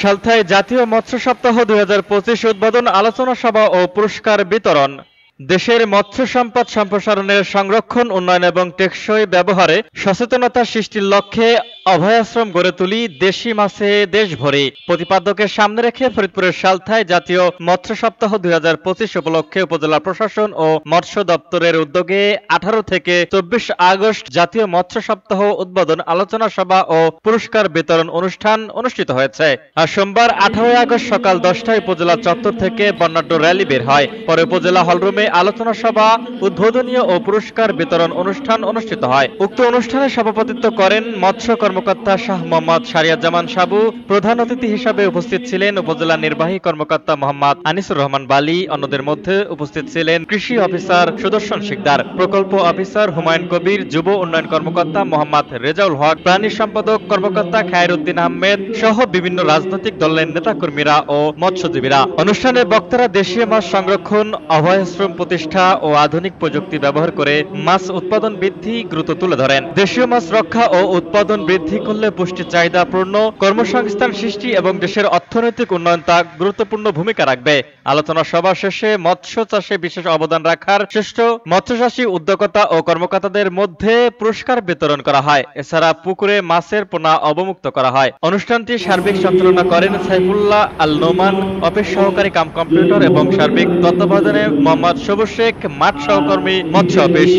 সালথায় জাতীয় মৎস্য সপ্তাহ ২০২৫ উদ্বোধন, আলোচনা সভা ও পুরস্কার বিতরণ। দেশের মৎস্য সম্পদ সম্প্রসারণের, সংরক্ষণ, উন্নয়ন এবং টেকসই ব্যবহারে সচেতনতা সৃষ্টির লক্ষ্যে অভয়াশ্রম গড়ে তুলি, দেশি মাছে দেশ ভরি প্রতিপাদ্যকে সামনে রেখে ফরিদপুরের সালথায় জাতীয় মৎস্য সপ্তাহ ২০২৫ উপলক্ষে উপজেলা প্রশাসন ও মৎস্য দপ্তরের উদ্যোগে ১৮ থেকে ২৪ আগস্ট জাতীয় মৎস্য সপ্তাহ উদ্বোধন, আলোচনা সভা ও পুরস্কার বিতরণ অনুষ্ঠান অনুষ্ঠিত হয়েছে। আর সোমবার ১৮ আগস্ট সকাল ১০টায় উপজেলা চত্বর থেকে বর্ণাঢ্য র্যালি বের হয়। পরে উপজেলা হলরুমে আলোচনা সভা, উদ্বোধনীয় ও পুরস্কার বিতরণ অনুষ্ঠান অনুষ্ঠিত হয়। উক্ত অনুষ্ঠানে সভাপতিত্ব করেন মৎস্য কর্মকর্তা শাহ মোহাম্মদ শারিয়াজ্জামান সাবু। প্রধান অতিথি হিসাবে উপস্থিত ছিলেন উপজেলা নির্বাহী কর্মকর্তা মোহাম্মদ আনিসুর রহমান বালি। অন্যদের মধ্যে উপস্থিত ছিলেন কৃষি অফিসার সুদর্শন শিকদার, প্রকল্প অফিসার হুমায়ুন কবির, যুব উন্নয়ন কর্মকর্তা মোহাম্মদ রেজাউল হক, প্রাণী সম্পাদক কর্মকর্তা খায়রউদ্দিন আহমেদ সহ বিভিন্ন রাজনৈতিক দলের নেতাকর্মীরা ও মৎস্যজীবীরা। অনুষ্ঠানে বক্তারা দেশীয় মাছ সংরক্ষণ, অভয়াশ্রম প্রতিষ্ঠা ও আধুনিক প্রযুক্তি ব্যবহার করে মাছ উৎপাদন বৃদ্ধি গুরুত্ব তুলে ধরেন। দেশীয় মাছ রক্ষা ও উৎপাদন বৃদ্ধি করলে পুষ্টি চাহিদা পূর্ণ, কর্মসংস্থান সৃষ্টি এবং দেশের অর্থনৈতিক উন্নয়ন তা গুরুত্বপূর্ণ ভূমিকা রাখবে। আলোচনা সভা শেষে মৎস্য চাষে বিশেষ অবদান রাখার শ্রেষ্ঠ মৎস্যচাষী উদ্যোক্তা ও কর্মকর্তাদের মধ্যে পুরস্কার বিতরণ করা হয়। এছাড়া পুকুরে মাছের পোনা অবমুক্ত করা হয়। অনুষ্ঠানটি সার্বিক সঞ্চালনা করেন সাইফুল্লাহ আল নোমান, অফিস সহকারী কাম কম্পিউটার এবং সার্বিক তত্ত্বাবধানে মোহাম্মদ সবুজ শেখ, মাঠ সহকর্মী, মৎস্য অফিস।